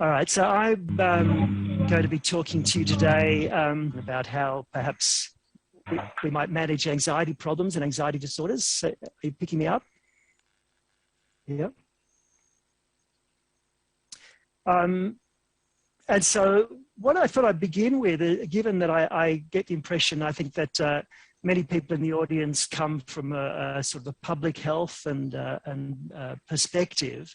All right, so I'm going to be talking to you today about how perhaps we might manage anxiety problems and anxiety disorders. So, are you picking me up? Yeah. And so what I thought I'd begin with, given that I get the impression, I think that many people in the audience come from a sort of a public health and perspective,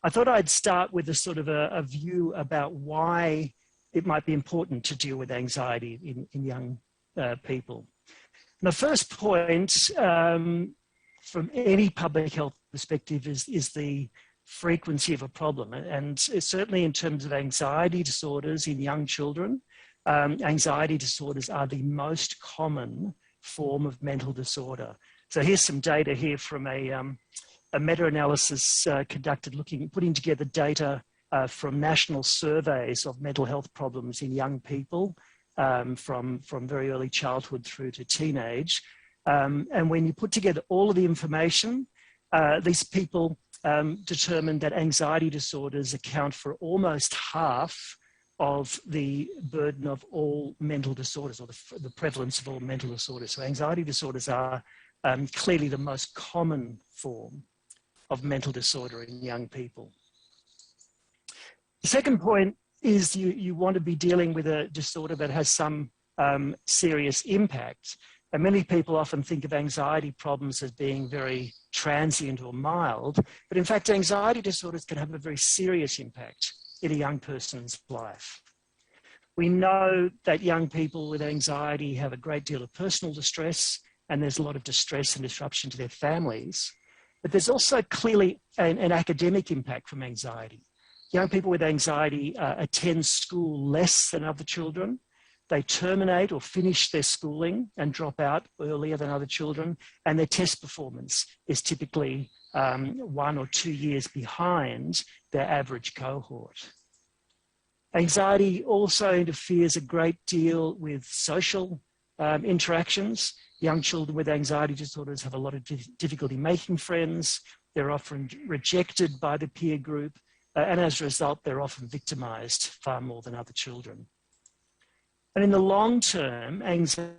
I thought I'd start with a sort of a view about why it might be important to deal with anxiety in young people. And the first point from any public health perspective is the frequency of a problem. And certainly in terms of anxiety disorders in young children, anxiety disorders are the most common form of mental disorder. So here's some data here from a meta-analysis conducted putting together data from national surveys of mental health problems in young people from very early childhood through to teenage. And when you put together all of the information, these people determined that anxiety disorders account for almost half of the burden of all mental disorders, or the prevalence of all mental disorders. So anxiety disorders are clearly the most common form of mental disorder in young people. The second point is you want to be dealing with a disorder that has some serious impact. And many people often think of anxiety problems as being very transient or mild, but in fact, anxiety disorders can have a very serious impact in a young person's life. We know that young people with anxiety have a great deal of personal distress, and there's a lot of distress and disruption to their families. But there's also clearly an academic impact from anxiety. Young people with anxiety attend school less than other children. They terminate or finish their schooling and drop out earlier than other children, and their test performance is typically 1 or 2 years behind their average cohort. Anxiety also interferes a great deal with social interactions. Young children with anxiety disorders have a lot of difficulty making friends. They're often rejected by the peer group, and as a result, they're often victimized far more than other children. And in the long term, anxiety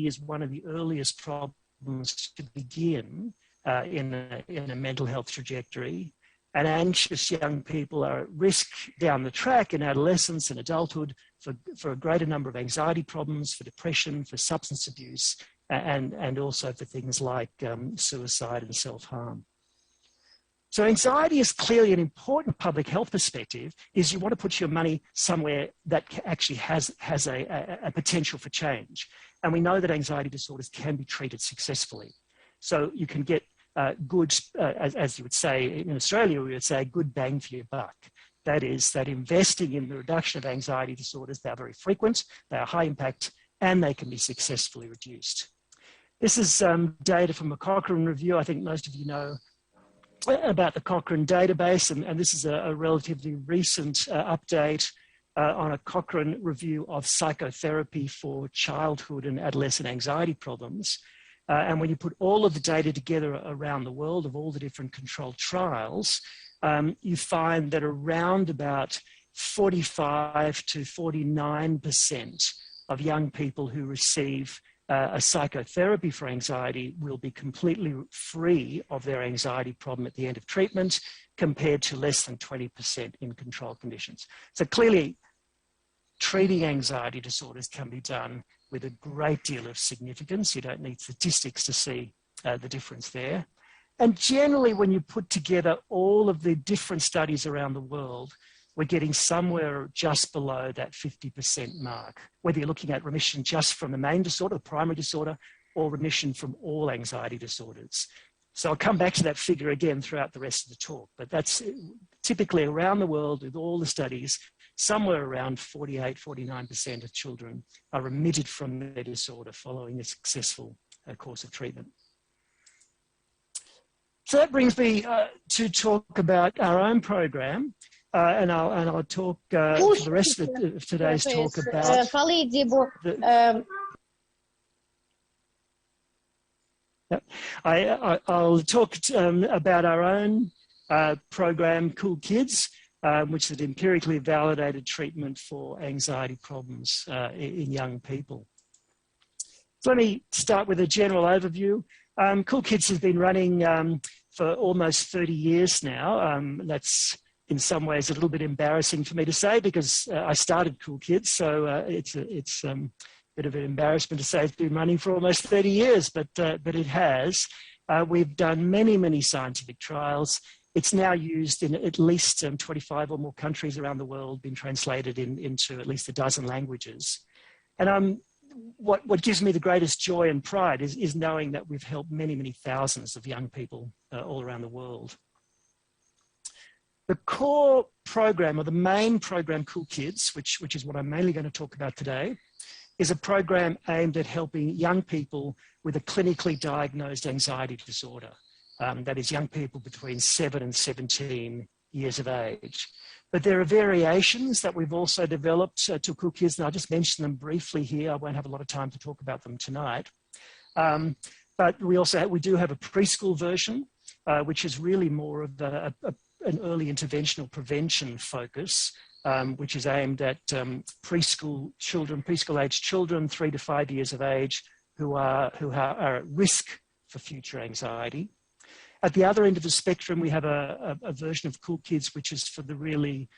is one of the earliest problems to begin in a mental health trajectory. And anxious young people are at risk down the track in adolescence and adulthood for a greater number of anxiety problems, for depression, for substance abuse, and also for things like suicide and self-harm. So anxiety is clearly an important public health perspective, is you want to put your money somewhere that actually has a potential for change. And we know that anxiety disorders can be treated successfully. So you can get good, as you would say in Australia, we would say good bang for your buck. That is, that investing in the reduction of anxiety disorders, they are very frequent, they are high impact, and they can be successfully reduced. This is data from a Cochrane review. I think most of you know about the Cochrane database, and this is a relatively recent update on a Cochrane review of psychotherapy for childhood and adolescent anxiety problems. And when you put all of the data together around the world of all the different controlled trials, you find that around about 45 to 49% of young people who receive a psychotherapy for anxiety will be completely free of their anxiety problem at the end of treatment, compared to less than 20% in control conditions. So clearly, treating anxiety disorders can be done with a great deal of significance. You don't need statistics to see the difference there. And generally, when you put together all of the different studies around the world, we're getting somewhere just below that 50% mark, whether you're looking at remission just from the main disorder, the primary disorder, or remission from all anxiety disorders. So I'll come back to that figure again throughout the rest of the talk, but that's typically around the world with all the studies, somewhere around 48, 49% of children are remitted from their disorder following a successful course of treatment. So that brings me to talk about our own program. And I'll talk for the rest of today's talk about I'll talk about our own program, Cool Kids, which is an empirically validated treatment for anxiety problems in young people. So let me start with a general overview. Cool Kids has been running for almost 30 years now. That's in some ways a little bit embarrassing for me to say because I started Cool Kids, so it's a bit of an embarrassment to say it's been running for almost 30 years, but it has. We've done many, many scientific trials. It's now used in at least 25 or more countries around the world, been translated into at least a dozen languages. And what gives me the greatest joy and pride is knowing that we've helped many, many thousands of young people all around the world. The core program, or the main program, Cool Kids, which is what I'm mainly going to talk about today, is a program aimed at helping young people with a clinically diagnosed anxiety disorder. That is young people between 7 and 17 years of age. But there are variations that we've also developed to Cool Kids, and I'll just mention them briefly here. I won't have a lot of time to talk about them tonight. But we do have a preschool version, which is really more of an early interventional prevention focus, which is aimed at preschool age children, 3 to 5 years of age, who are at risk for future anxiety. At the other end of the spectrum, we have a version of Cool Kids, which is for the really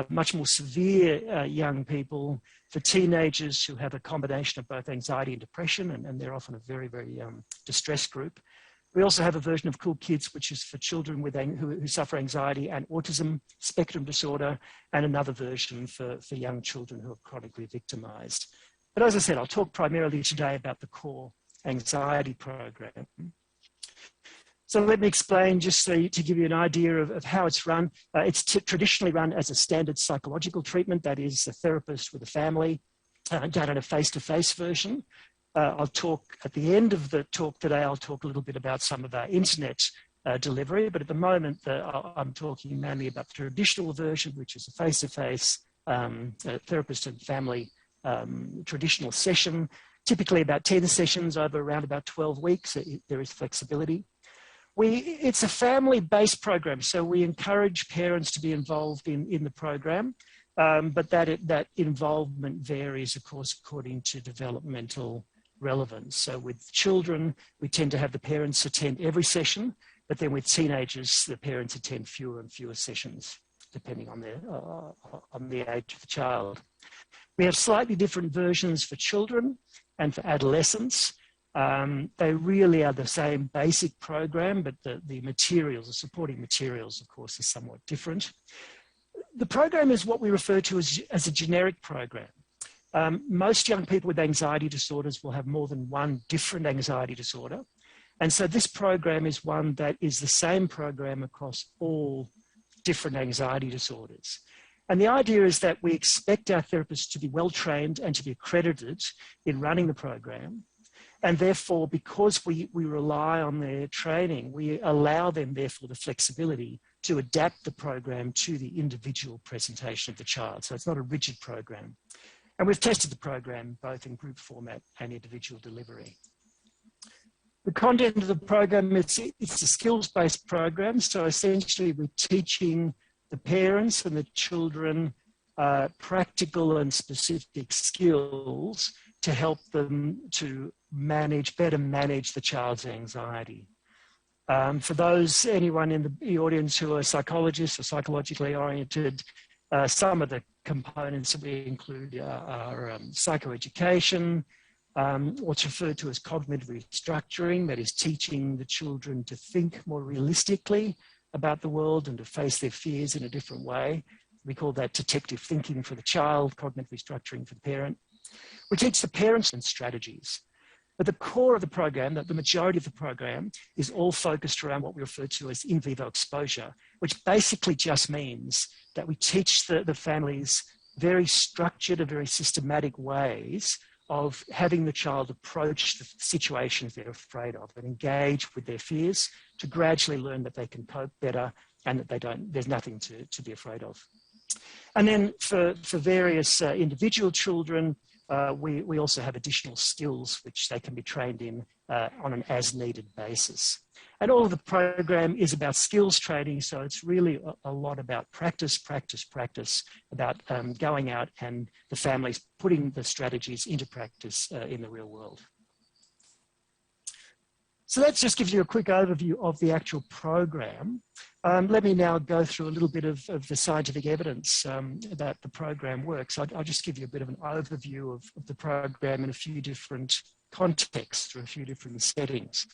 much more severe young people, for teenagers who have a combination of both anxiety and depression, and they're often a very, very distressed group. We also have a version of Cool Kids, which is for children who suffer anxiety and autism spectrum disorder, and another version for young children who are chronically victimized. But as I said, I'll talk primarily today about the core anxiety program. So let me explain, just to give you an idea of how it's run. It's traditionally run as a standard psychological treatment, that is a therapist with a family, done in a face-to-face version. I'll talk at the end of the talk today, I'll talk a little bit about some of our internet delivery, but at the moment I'm talking mainly about the traditional version, which is a face-to-face therapist and family traditional session, typically about 10 sessions over around about 12 weeks. There is flexibility. It's a family-based program, so we encourage parents to be involved in the program, but that involvement varies, of course, according to developmental relevance. So with children, we tend to have the parents attend every session, but then with teenagers, the parents attend fewer and fewer sessions, depending on the age of the child. We have slightly different versions for children and for adolescents. They really are the same basic program, but the materials, the supporting materials, of course, are somewhat different. The program is what we refer to as a generic program. Most young people with anxiety disorders will have more than one different anxiety disorder. And so this program is one that is the same program across all different anxiety disorders. And the idea is that we expect our therapists to be well trained and to be accredited in running the program. And therefore, because we rely on their training, we allow them, therefore, the flexibility to adapt the program to the individual presentation of the child. So it's not a rigid program. And we've tested the program both in group format and individual delivery. The content of the program, it's a skills-based program. So essentially, we're teaching the parents and the children practical and specific skills to help them to better manage the child's anxiety. For anyone in the audience who are psychologists or psychologically oriented, some of the components that we include are psychoeducation, what's referred to as cognitive restructuring, that is teaching the children to think more realistically about the world and to face their fears in a different way. We call that detective thinking for the child, cognitive restructuring for the parent. We teach the parents and strategies. But the core of the program, the majority of the program, is all focused around what we refer to as in vivo exposure, which basically just means that we teach the families very structured and very systematic ways of having the child approach the situations they're afraid of and engage with their fears to gradually learn that they can cope better and that there's nothing to be afraid of. And then for various individual children, we also have additional skills which they can be trained in on an as-needed basis. And all of the program is about skills training. So it's really a lot about practice, about going out and the families putting the strategies into practice in the real world. So that just gives you a quick overview of the actual program. Let me now go through a little bit of the scientific evidence about the program works. I'll just give you a bit of an overview of the program in a few different contexts or a few different settings.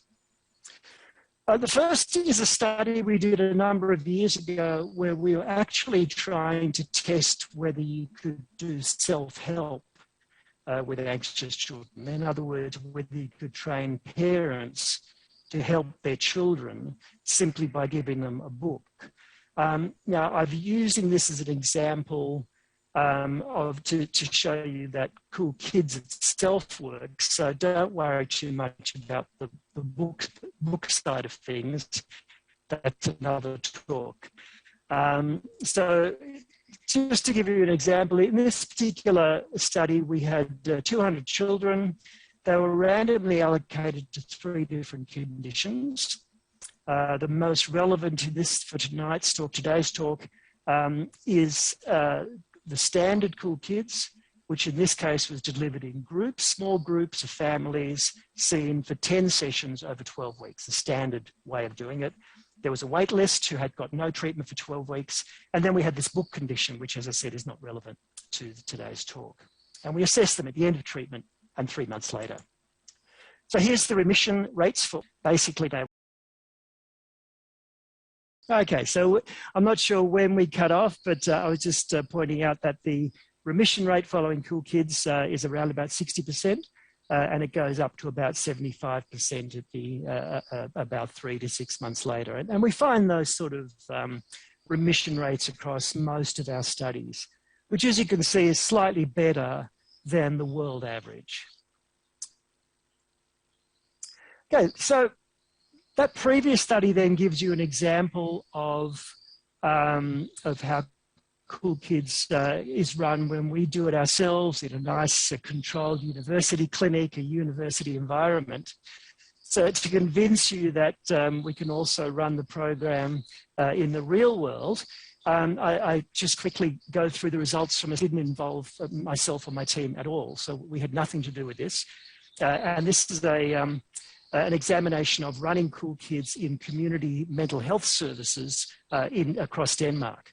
The first is a study we did a number of years ago where we were actually trying to test whether you could do self-help with anxious children. In other words, whether you could train parents to help their children simply by giving them a book. Now, I've using this as an example to show you that Cool Kids itself works. So don't worry too much about the book side of things. That's another talk. So just to give you an example, in this particular study, we had 200 children. They were randomly allocated to 3 different conditions. The most relevant to this for today's talk, is the standard Cool Kids, which in this case was delivered in groups, small groups of families seen for 10 sessions over 12 weeks, the standard way of doing it. There was a wait list who had got no treatment for 12 weeks. And then we had this book condition, which, as I said, is not relevant to today's talk. And we assessed them at the end of treatment and 3 months later. So here's the remission rates for basically day. Okay, so I'm not sure when we cut off, but I was just pointing out that the remission rate following Cool Kids is around about 60%. And it goes up to about 75% at the about 3 to 6 months later. And we find those sort of remission rates across most of our studies, which, as you can see, is slightly better than the world average. Okay, so that previous study then gives you an example of how Cool Kids is run when we do it ourselves in a nice controlled university clinic, a university environment. So to convince you that we can also run the program in the real world, I just quickly go through the results from it. It didn't involve myself or my team at all, so we had nothing to do with this. And this is an examination of running Cool Kids in community mental health services across Denmark.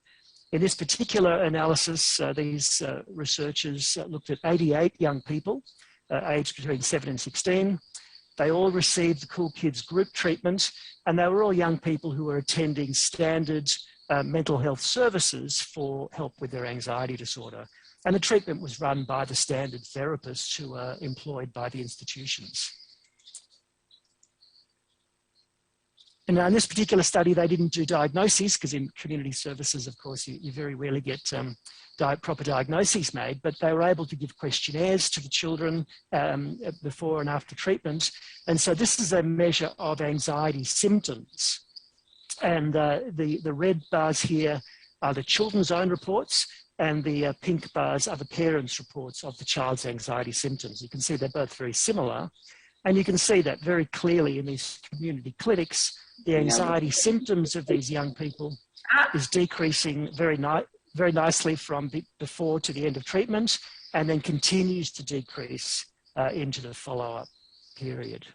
In this particular analysis, these researchers looked at 88 young people aged between 7 and 16. They all received the Cool Kids group treatment, and they were all young people who were attending standard mental health services for help with their anxiety disorder. And the treatment was run by the standard therapists who are employed by the institutions. And now in this particular study, they didn't do diagnoses, because in community services, of course, you very rarely get proper diagnoses made, but they were able to give questionnaires to the children before and after treatment. And so this is a measure of anxiety symptoms. And the red bars here are the children's own reports, and the pink bars are the parents' reports of the child's anxiety symptoms. You can see they're both very similar. And you can see that very clearly in these community clinics, the anxiety symptoms of these young people is decreasing very nicely from before to the end of treatment, and then continues to decrease into the follow-up period.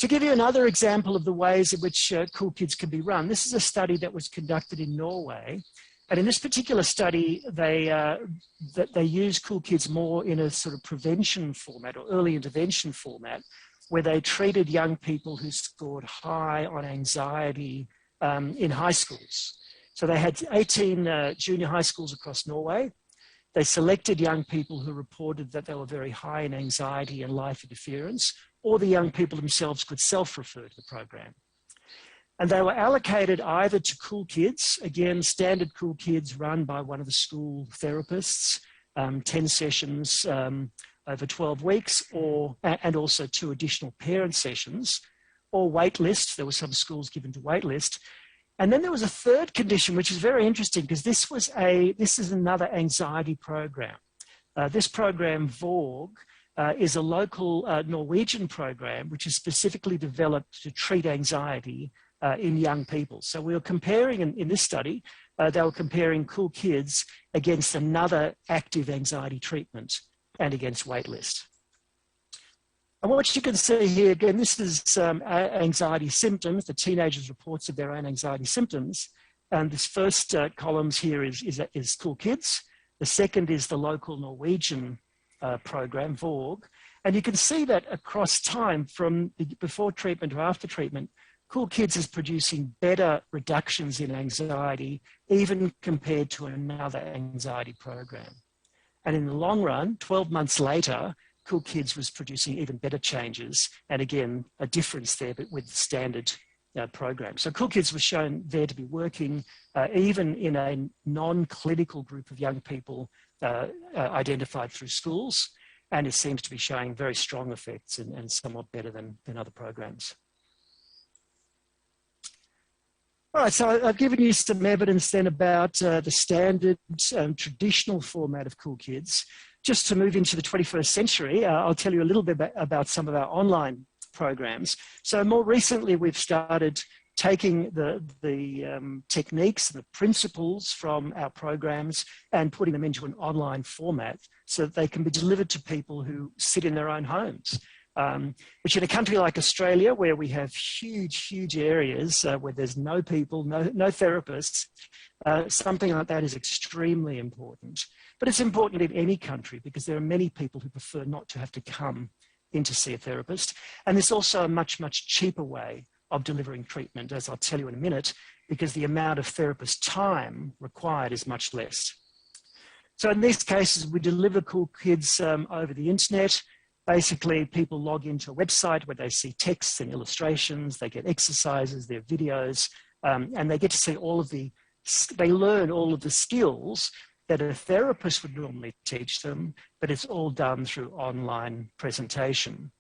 To give you another example of the ways in which Cool Kids can be run, this is a study that was conducted in Norway. And in this particular study, they use Cool Kids more in a sort of prevention format or early intervention format, where they treated young people who scored high on anxiety in high schools. So they had 18 junior high schools across Norway. They selected young people who reported that they were very high in anxiety and life interference, or the young people themselves could self-refer to the program. And they were allocated either to Cool Kids, again, standard Cool Kids run by one of the school therapists, 10 sessions over 12 weeks, and also 2 additional parent sessions, or wait lists. There were some schools given to wait list. And then there was a third condition, which is very interesting, because this is another anxiety program. This program, VORG, is a local Norwegian program which is specifically developed to treat anxiety in young people. So we were comparing, in this study, they were comparing Cool Kids against another active anxiety treatment and against waitlist. And what you can see here, again, this is anxiety symptoms. The teenagers' reports of their own anxiety symptoms. And this first columns here is Cool Kids. The second is the local Norwegian program, VORG. And you can see that across time, from before treatment to after treatment, Cool Kids is producing better reductions in anxiety, even compared to another anxiety program. And in the long run, 12 months later, Cool Kids was producing even better changes. And again, a difference there with the standard program. So Cool Kids was shown there to be working even in a non-clinical group of young people identified through schools. And it seems to be showing very strong effects and somewhat better than other programs. All right, so I've given you some evidence then about the standard traditional format of Cool Kids. Just to move into the 21st century, I'll tell you a little bit about some of our online programs. So more recently, we've started taking the techniques and the principles from our programs and putting them into an online format so that they can be delivered to people who sit in their own homes. Which in a country like Australia, where we have huge areas where there's no people, no therapists, something like that is extremely important. But it's important in any country because there are many people who prefer not to have to come in to see a therapist. And there's also a much cheaper way of delivering treatment, as I'll tell you in a minute, because the amount of therapist time required is much less. So in these cases, we deliver Cool Kids over the internet. Basically, people log into a website where they see texts and illustrations, they get exercises, their videos, and they get to see they learn all of the skills that a therapist would normally teach them, but it's all done through online presentation.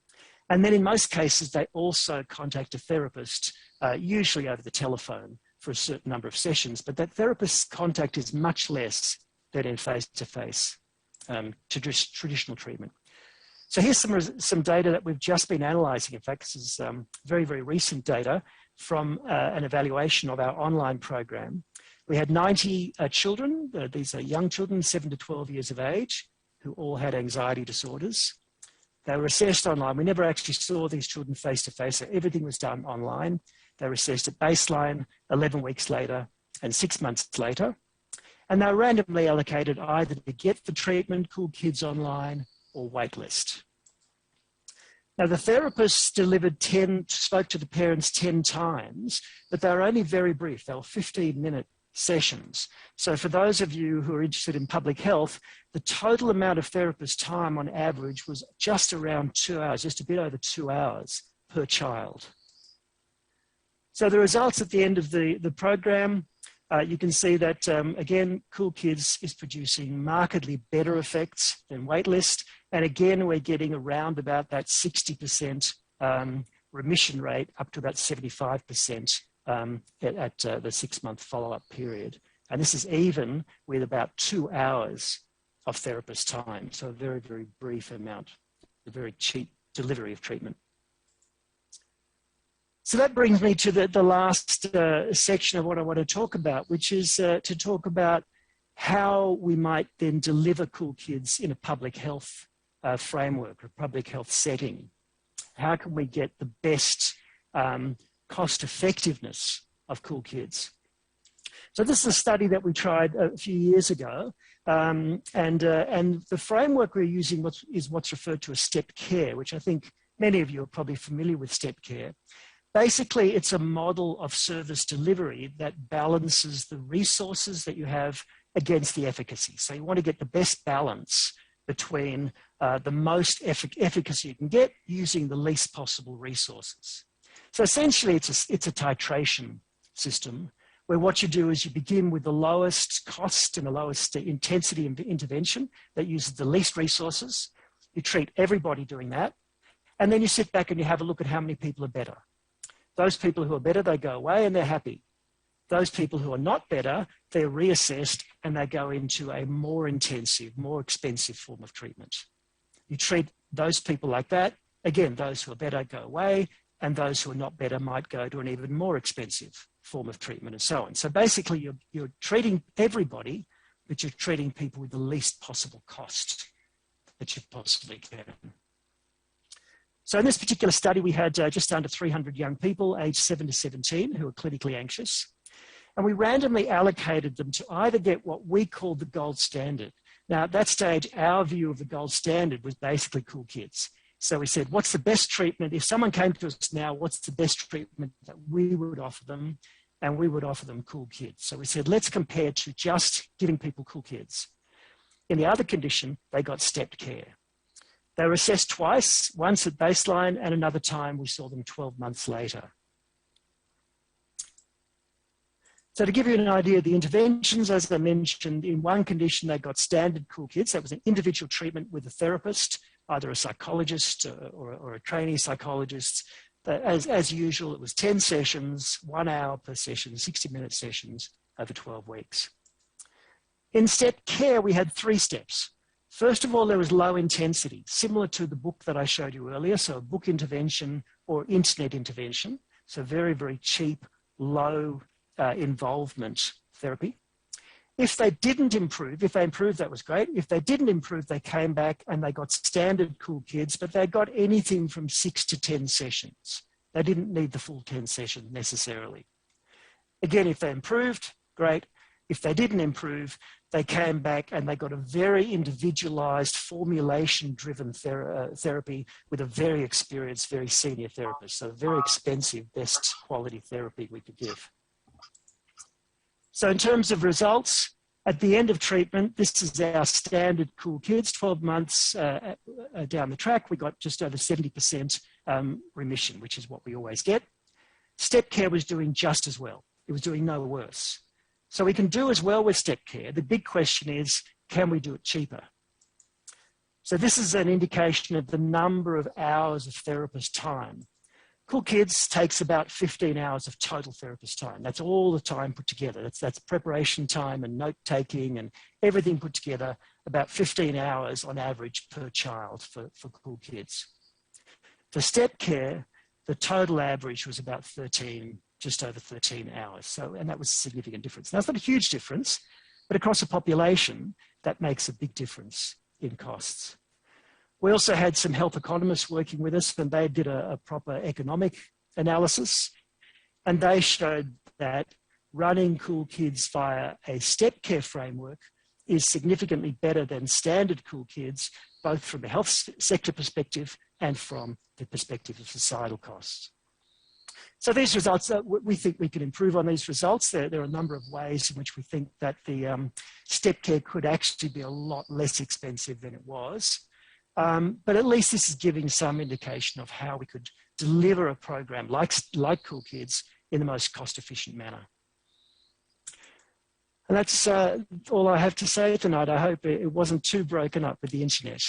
And then in most cases, they also contact a therapist, usually over the telephone for a certain number of sessions, but that therapist's contact is much less than in face-to-face traditional treatment. So here's some data that we've just been analysing. In fact, this is very recent data from an evaluation of our online program. We had 90 children. These are young children, 7 to 12 years of age, who all had anxiety disorders. They were assessed online. We never actually saw these children face-to-face, so everything was done online. They were assessed at baseline, 11 weeks later, and 6 months later. And they were randomly allocated either to get the treatment, Cool Kids online, or waitlist. Now, the therapists spoke to the parents 10 times, but they were only very brief. They were 15-minute sessions. So for those of you who are interested in public health, the total amount of therapist time on average was just around 2 hours, just a bit over 2 hours per child. So the results at the end of the program, you can see that, again, Cool Kids is producing markedly better effects than waitlist. And again, we're getting around about that 60% remission rate up to about 75% at the 6-month follow-up period. And this is even with about 2 hours of therapist time. So a very brief amount, a very cheap delivery of treatment. So that brings me to the last section of what I want to talk about, which is to talk about how we might then deliver Cool Kids in a public health framework, or public health setting. How can we get the best cost effectiveness of Cool Kids? So this is a study that we tried a few years ago, and the framework we're using is what's referred to as step care, which I think many of you are probably familiar with step care. Basically, it's a model of service delivery that balances the resources that you have against the efficacy. So you want to get the best balance between the most efficacy you can get using the least possible resources. So essentially, it's a titration system where what you do is you begin with the lowest cost and the lowest intensity of intervention that uses the least resources. You treat everybody doing that. And then you sit back and you have a look at how many people are better. Those people who are better, they go away and they're happy. Those people who are not better, they're reassessed and they go into a more intensive, more expensive form of treatment. You treat those people like that. Again, those who are better go away, and those who are not better might go to an even more expensive form of treatment and so on. So basically, you're treating everybody, but you're treating people with the least possible cost that you possibly can. So in this particular study, we had just under 300 young people aged 7 to 17 who were clinically anxious. And we randomly allocated them to either get what we called the gold standard. Now, at that stage, our view of the gold standard was basically cool kids. So we said, what's the best treatment? If someone came to us now, what's the best treatment that we would offer them? And we would offer them cool kids. So we said, let's compare to just giving people cool kids. In the other condition, they got stepped care. They were assessed twice, once at baseline and another time we saw them 12 months later. So to give you an idea of the interventions, as I mentioned, in one condition, they got standard cool kids. That was an individual treatment with a therapist, either a psychologist or a trainee psychologist. As usual, it was 10 sessions, 1 hour per session, 60-minute sessions over 12 weeks. In step care, we had 3 steps. First of all, there was low intensity, similar to the book that I showed you earlier. So a book intervention or internet intervention. So very, very cheap, low involvement therapy. If they didn't improve, if they improved, that was great. If they didn't improve, they came back and they got standard cool kids, but they got anything from 6 to 10 sessions. They didn't need the full 10 sessions necessarily. Again, if they improved, great. If they didn't improve, they came back and they got a very individualized, formulation-driven therapy with a very experienced, very senior therapist. So very expensive, best quality therapy we could give. So in terms of results, at the end of treatment, this is our standard cool kids, 12 months down the track, we got just over 70% remission, which is what we always get. Step care was doing just as well. It was doing no worse. So we can do as well with step care. The big question is, can we do it cheaper? So this is an indication of the number of hours of therapist time. Cool Kids takes about 15 hours of total therapist time. That's all the time put together. That's preparation time and note-taking and everything put together, about 15 hours on average per child for Cool Kids. For step care, the total average was about 13, just over 13 hours. So, and that was a significant difference. Now, it's not a huge difference, but across a population, that makes a big difference in costs. We also had some health economists working with us, and they did a proper economic analysis, and they showed that running Cool Kids via a step care framework is significantly better than standard Cool Kids, both from a health sector perspective and from the perspective of societal costs. So these results, we think we can improve on these results. There are a number of ways in which we think that the step care could actually be a lot less expensive than it was. But at least this is giving some indication of how we could deliver a program like Cool Kids in the most cost-efficient manner. And that's all I have to say tonight. I hope it wasn't too broken up with the internet.